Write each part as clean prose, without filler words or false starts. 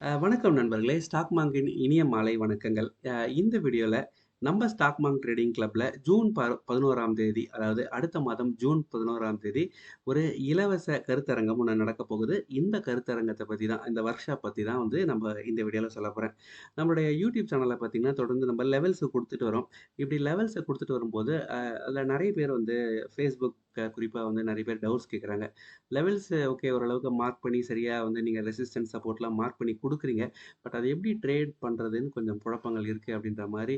வணக்கம் நண்பர்களே! ஸ்டாக் மார்க்கெட்டின் இனிய மாலை வணக்கங்கள். இந்த வீடியோல நம்ம ஸ்டாக் மார்க்கெட் ட்ரேடிங் கிளப்ல ஜூன் 11ஆம் தேதி, அதாவது அடுத்த மாதம் ஜூன் 11ஆம் தேதி ஒரு இலவச கருத்தரங்கம் ஒண்ணு நடக்கப் போகுது. இந்த கருத்தரங்கத்த பத்தி தான், இந்த ஒர்க் ஷாப் பத்தி தான் வந்து நம்ம இந்த வீடியோல சொல்லப் போறேன். நம்மளுடைய யூடியூப் சேனல்ல பார்த்தீங்கன்னா, தொடர்ந்து நம்ம லெவல்ஸ் குடுத்துட்டு வரோம். இப்படி லெவல்ஸ குடுத்துட்டு வரும்போது, அதுல நெறைய பேர் வந்து Facebook குறிப்பா வந்து நெறைய பேர் டவுட்ஸ் கேட்கறாங்க. லெவல்ஸ் ஓகே ஓரளவுக்கு மார்க் பண்ணி சரியா வந்து நீங்க ரெசிஸ்டன்ஸ், சப்போர்ட்லாம் மார்க் பண்ணி குடுக்குறீங்க. பட் அது எப்படி ட்ரேட் பண்றதுன்னு கொஞ்சம் குழப்பங்கள் இருக்கு அப்படின்ற மாரி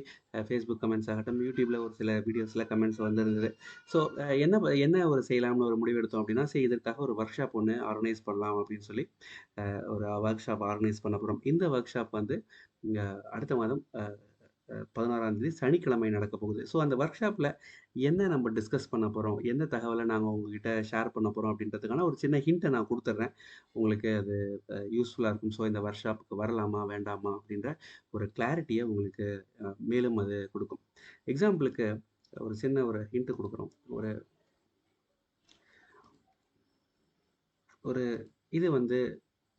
Facebook கமெண்ட்ஸ் ஆகட்டும், YouTubeல ஒரு சில வீடியோஸ்ல கமெண்ட்ஸ் வந்திருந்தது. ஸோ என்ன ஒரு செய்யலாம்னு ஒரு முடிவு எடுத்தோம் அப்படின்னா, சரி இதற்காக ஒரு ஒர்க் ஷாப் ஒண்ணு ஆர்கனைஸ் பண்ணலாம் அப்படின்னு சொல்லி ஒரு ஒர்க் ஷாப் ஆர்கனைஸ் பண்ண போறோம். இந்த ஒர்க் ஷாப் வந்து இங்க அடுத்த மாதம் 16ஆம் தேதி சனிக்கிழமை நடக்கப் போகுது. ஸோ அந்த ஒர்க் ஷாப்ல என்ன நம்ம டிஸ்கஸ் பண்ண போறோம்? எந்த தகவல நாங்க உங்ககிட்ட ஷேர் பண்ண போறோம்? அப்படின்றதுக்கான ஒரு சின்ன ஹிண்ட்ட நான் குடுத்துர்றேன். உங்களுக்கு அது யூஸ்ஃபுல்லா இருக்கும். ஸோ இந்த ஒர்க் ஷாப்க்கு வரலாமா? வேண்டாமா? அப்படின்ற ஒரு கிளாரிட்டிய உங்களுக்கு மேலும் அது குடுக்கும். எக்ஸாம்பிளுக்கு ஒரு சின்ன ஒரு ஹிண்ட் குடுக்குறோம். ஒரு ஒரு இது வந்து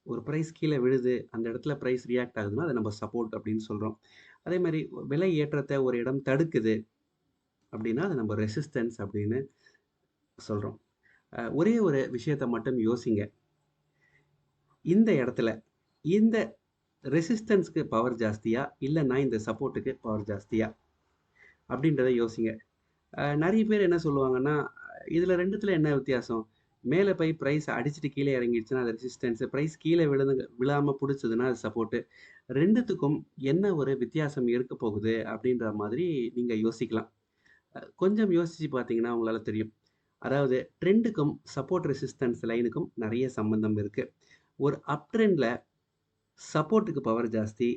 ஒரு பிரைஸ் கீழ விழுது. அந்த இடத்துல பிரைஸ் ரியாக்ட் ஆகுதுன்னா, அத நம்ம சப்போர்ட் அப்படின்னு சொல்றோம். அதே மாரி விலை ஏற்றத்த ஒரு இடம் தடுக்குது அப்படின்னா, அத நம்ம ரெசிஸ்டன்ஸ் அப்படின்னு சொல்றோம். ஒரே ஒரு விஷயத்த மட்டும் யோசிங்க. இந்த இடத்துல இந்த ரெசிஸ்டன்ஸ்க்கு பவர் ஜாஸ்தியா? இல்லன்னா இந்த சப்போர்ட்க்கு பவர் ஜாஸ்தியா? அப்படின்றத யோசிங்க. நெறைய பேர் என்ன சொல்லுவாங்கன்னா, இதுல 2த்துல என்ன வித்தியாசம்? மேல போய் பிரைஸ் அடிச்சுட்டு கீழ இறங்கிடுச்சுன்னா அது ரெசிஸ்டன்ஸ். பிரைஸ் கீழ விழாம புடிச்சதுன்னா அது சப்போர்ட். 2த்துக்கும் என்ன ஒரு வித்தியாசம் இருக்கப் போகுது? அப்படின்ற மாதிரி நீங்க யோசிக்கலாம். கொஞ்சம் யோசிச்சு பார்த்தீங்கன்னா உங்களால தெரியும். அதாவது ட்ரெண்டுக்கும் சப்போர்ட் ரெசிஸ்டன்ஸ் லைனுக்கும் நெறைய சம்பந்தம் இருக்கு. ஒரு அப் ட்ரெண்ட்ல சப்போர்ட்க்கு பவர் ஜாஸ்தி.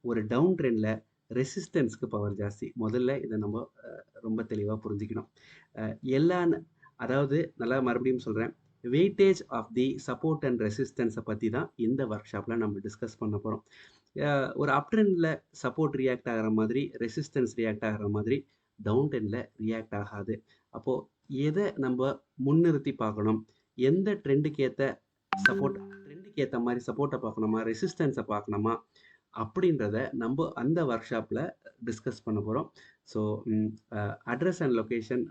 ஒரு டவுன் ட்ரெண்ட்ல ரெசிஸ்டன்ஸ்க்கு பவர் ஜாஸ்தி. முதல்ல இத நம்ம ரொம்ப தெளிவா புரிஞ்சுக்கணும். அ எல்லா அதாவது நல்லா மறுபடியும் சொல்றேன். Weightage of the support and resistance பத்தி தான் இந்த ஒர்க் ஷாப்ல நம்ம டிஸ்கஸ் பண்ண போறோம். அ ஒரு அப் ட்ரெண்ட்ல சப்போர்ட் ரியாக்ட் ஆகுற மாதிரி, ரெசிஸ்டன்ஸ் ரியாக்ட் ஆகுற மாதிரி டவுன் ட்ரெண்ட்ல ரியாக்ட் ஆகாது. அப்போ எத நம்ப முன்னிறுத்தி பார்க்கணும்? எந்த ட்ரெண்டுக்கு ஏத்த ட்ரெண்டுக்கு ஏத்த மாரி சப்போர்ட்ட பார்க்கணுமா? ரெசிஸ்டன்ஸ பார்க்கணுமா? அப்படின்றத நம்ப அந்த ஒர்க் ஷாப்ல டிஸ்கஸ் பண்ண போறோம். ஸோ ம் அ அட்ரஸ் அண்ட் லொகேஷன்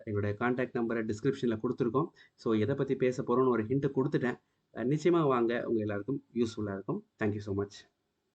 எங்களுடைய கான்டாக்ட் நம்பர டிஸ்கிரிப்ஷன்ல குடுத்துருக்கோம். ஸோ எத பத்தி பேச போறோம்னு ஒரு ஹிண்ட் குடுத்துட்டேன். நிச்சயமா வாங்க. உங்க எல்லாருக்கும் யூஸ்ஃபுல்லா இருக்கும். Thank you so much.